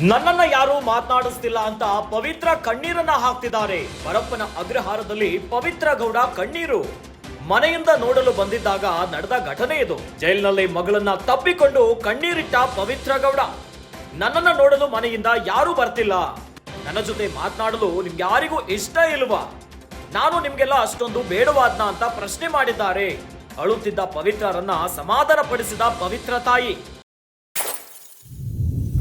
ನನ್ನನ್ನ ಯಾರು ಮಾತನಾಡಿಸ್ತಿಲ್ಲ ಅಂತ ಪವಿತ್ರ ಕಣ್ಣೀರನ್ನ ಹಾಕ್ತಿದ್ದಾರೆ. ಪರಪ್ಪನ ಅಗ್ರಹಾರದಲ್ಲಿ ಪವಿತ್ರ ಗೌಡ ಕಣ್ಣೀರು. ಮನೆಯಿಂದ ನೋಡಲು ಬಂದಿದ್ದಾಗ ನಡೆದ ಘಟನೆ ಇದು. ಜೈಲಿನಲ್ಲಿ ಮಗಳನ್ನ ತಪ್ಪಿಕೊಂಡು ಕಣ್ಣೀರಿಟ್ಟ ಪವಿತ್ರ ಗೌಡ. ನನ್ನನ್ನ ನೋಡಲು ಮನೆಯಿಂದ ಯಾರು ಬರ್ತಿಲ್ಲ, ನನ್ನ ಜೊತೆ ಮಾತನಾಡಲು ನಿಮ್ಗೆ ಯಾರಿಗೂ ಇಷ್ಟ ಇಲ್ವಾ, ನಾನು ನಿಮ್ಗೆಲ್ಲ ಅಷ್ಟೊಂದು ಬೇಡವಾದ್ನ ಅಂತ ಪ್ರಶ್ನೆ ಮಾಡಿದ್ದಾರೆ. ಅಳುತ್ತಿದ್ದ ಪವಿತ್ರರನ್ನ ಸಮಾಧಾನ ಪಡಿಸಿದ ಪವಿತ್ರ ತಾಯಿ.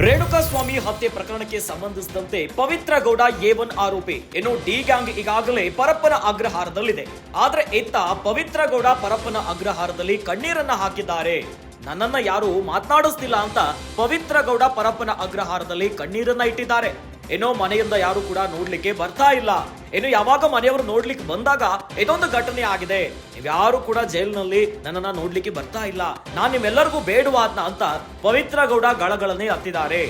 ರೇಣುಕಾಸ್ವಾಮಿ ಹತ್ಯೆ ಪ್ರಕರಣಕ್ಕೆ ಸಂಬಂಧಿಸಿದಂತೆ ಪವಿತ್ರ ಗೌಡ A1 ಆರೋಪಿ. ಇನ್ನು ಡಿ ಗ್ಯಾಂಗ್ ಈಗಾಗಲೇ ಪರಪ್ಪನ ಅಗ್ರಹಾರದಲ್ಲಿದೆ. ಆದ್ರೆ ಇತ್ತ ಪವಿತ್ರ ಗೌಡ ಪರಪ್ಪನ ಅಗ್ರಹಾರದಲ್ಲಿ ಕಣ್ಣೀರನ್ನ ಹಾಕಿದ್ದಾರೆ. ನನ್ನನ್ನ ಯಾರು ಮಾತನಾಡಿಸ್ತಿಲ್ಲ ಅಂತ ಪವಿತ್ರ ಗೌಡ ಪರಪ್ಪನ ಅಗ್ರಹಾರದಲ್ಲಿ ಕಣ್ಣೀರನ್ನ ಇಟ್ಟಿದ್ದಾರೆ. ಏನೋ ಮನೆಯಿಂದ ಯಾರು ಕೂಡ ನೋಡ್ಲಿಕ್ಕೆ ಬರ್ತಾ ಇಲ್ಲ. ಇನ್ನು ಯಾವಾಗ ಮನೆಯವರು ನೋಡ್ಲಿಕ್ಕೆ ಬಂದಾಗ ಇದೊಂದು ಘಟನೆ ಆಗಿದೆ. ನೀವ್ಯಾರು ಕೂಡ ಜೈಲಿನಲ್ಲಿ ನನ್ನನ್ನ ನೋಡ್ಲಿಕ್ಕೆ ಬರ್ತಾ ಇಲ್ಲ, ನಾನ್ ನಿಮ್ಮೆಲ್ಲರಿಗೂ ಬೇಡವಾದ್ನ ಅಂತ ಪವಿತ್ರ ಗೌಡ ಗಳಗಳನ್ನೇ ಹತ್ತಿದ್ದಾರೆ.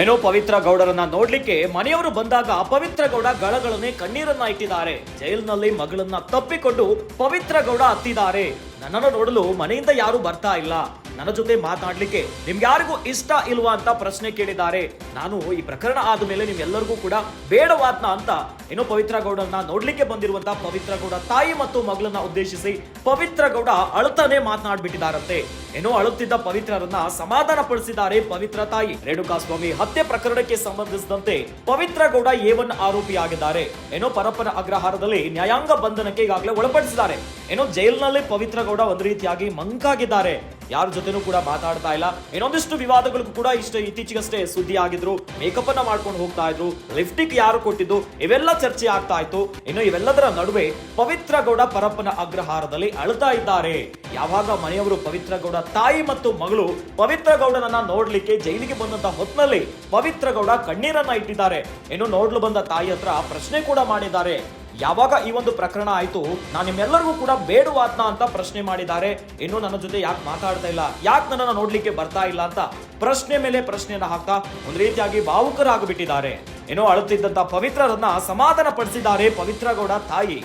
ಏನೋ ಪವಿತ್ರ ಗೌಡರನ್ನ ನೋಡ್ಲಿಕ್ಕೆ ಮನೆಯವರು ಬಂದಾಗ ಪವಿತ್ರ ಗೌಡ ಗಳಗಳನ್ನೇ ಕಣ್ಣೀರನ್ನ ಇಟ್ಟಿದ್ದಾರೆ. ಜೈಲಿನಲ್ಲಿ ಮಗಳನ್ನ ತಪ್ಪಿಕೊಂಡು ಪವಿತ್ರ ಗೌಡ ಹತ್ತಿದ್ದಾರೆ. ನನ್ನನ್ನು ನೋಡಲು ಮನೆಯಿಂದ ಯಾರು ಬರ್ತಾ ಇಲ್ಲ, ನನ್ನ ಜೊತೆ ಮಾತಾಡ್ಲಿಕ್ಕೆ ನಿಮ್ಗೆ ಯಾರಿಗೂ ಇಷ್ಟ ಇಲ್ವಾ ಅಂತ ಪ್ರಶ್ನೆ ಕೇಳಿದ್ದಾರೆ. ನಾನು ಈ ಪ್ರಕರಣ ಆದ ಮೇಲೆ ನಿಮ್ಗೆಲ್ಲರಿಗೂ ಕೂಡ ಬೇಡವಾದ್ನ ಅಂತ ಏನೋ ಪವಿತ್ರ ಗೌಡರನ್ನ ನೋಡ್ಲಿಕ್ಕೆ ಬಂದಿರುವಂತ ಪವಿತ್ರ ಗೌಡ ತಾಯಿ ಮತ್ತು ಮಗಳನ್ನ ಉದ್ದೇಶಿಸಿ ಪವಿತ್ರ ಗೌಡ ಅಳುತ್ತಾನೆ ಮಾತನಾಡ್ಬಿಟ್ಟಿದ್ದಾರಂತೆ. ಏನೋ ಅಳುತ್ತಿದ್ದ ಪವಿತ್ರರನ್ನ ಸಮಾಧಾನ ಪಡಿಸಿದ್ದಾರೆ ಪವಿತ್ರ ತಾಯಿ. ರೇಣುಕಾಸ್ವಾಮಿ ಹತ್ಯೆ ಪ್ರಕರಣಕ್ಕೆ ಸಂಬಂಧಿಸಿದಂತೆ ಪವಿತ್ರ ಗೌಡ A1 ಆರೋಪಿಯಾಗಿದ್ದಾರೆ. ಏನೋ ಪರಪ್ಪನ ಅಗ್ರಹಾರದಲ್ಲಿ ನ್ಯಾಯಾಂಗ ಬಂಧನಕ್ಕೆ ಈಗಾಗಲೇ ಒಳಪಡಿಸಿದ್ದಾರೆ. ಏನೋ ಜೈಲಿನಲ್ಲಿ ಪವಿತ್ರ ಗೌಡ ಒಂದು ರೀತಿಯಾಗಿ ಮಂಕಾಗಿದ್ದಾರೆ. ಯಾರ ಜೊತೆನೂ ಕೂಡ ಮಾತಾಡ್ತಾ ಇಲ್ಲ. ಇನ್ನೊಂದಿಷ್ಟು ವಿವಾದಗಳಿಗೂ ಕೂಡ ಇತ್ತೀಚೆಗಷ್ಟೇ ಸುದ್ದಿ ಆಗಿದ್ರು. ಮೇಕಪ್ ಅನ್ನ ಮಾಡ್ಕೊಂಡು ಹೋಗ್ತಾ ಇದ್ರು. ಲಿಫ್ಟಿಕ್ ಯಾರು ಕೊಟ್ಟಿದ್ದು ಇವೆಲ್ಲ ಚರ್ಚೆ ಆಗ್ತಾ ಇತ್ತು. ಇನ್ನು ಇವೆಲ್ಲದರ ನಡುವೆ ಪವಿತ್ರ ಗೌಡ ಪರಪ್ಪನ ಅಗ್ರಹಾರದಲ್ಲಿ ಅಳ್ತಾ ಇದ್ದಾರೆ. ಯಾವಾಗ ಮನೆಯವರು ಪವಿತ್ರ ಗೌಡ ತಾಯಿ ಮತ್ತು ಮಗಳು ಪವಿತ್ರ ಗೌಡನನ್ನ ನೋಡ್ಲಿಕ್ಕೆ ಜೈಲಿಗೆ ಬಂದಂತ ಹೊತ್ತಿನಲ್ಲಿ ಪವಿತ್ರ ಗೌಡ ಕಣ್ಣೀರನ್ನ ಇಟ್ಟಿದ್ದಾರೆ. ಇನ್ನು ನೋಡ್ಲು ಬಂದ ತಾಯಿ ಹತ್ರ ಪ್ರಶ್ನೆ ಕೂಡ ಮಾಡಿದ್ದಾರೆ. ಯಾವಾಗ ಈ ಒಂದು ಪ್ರಕರಣ ಆಯ್ತು, ನಾನು ನಿಮ್ಮೆಲ್ಲರಿಗೂ ಕೂಡ ಬೇಡವಾದ್ನ ಅಂತ ಪ್ರಶ್ನೆ ಮಾಡಿದ್ದಾರೆ. ಇನ್ನು ನನ್ನ ಜೊತೆ ಯಾಕೆ ಮಾತಾಡ್ತಾ ಇಲ್ಲ, ಯಾಕೆ ನನ್ನನ್ನ ನೋಡ್ಲಿಕ್ಕೆ ಬರ್ತಾ ಇಲ್ಲ ಅಂತ ಪ್ರಶ್ನೆ ಮೇಲೆ ಪ್ರಶ್ನೆಯನ್ನ ಹಾಕ್ತಾ ಒಂದ್ ರೀತಿಯಾಗಿ ಭಾವುಕರಾಗಿಬಿಟ್ಟಿದ್ದಾರೆ. ಏನೋ ಅಳುತ್ತಿದ್ದಂತ ಪವಿತ್ರರನ್ನ ಸಮಾಧಾನ ಪಡಿಸಿದ್ದಾರೆ ಪವಿತ್ರ ಗೌಡ ತಾಯಿ.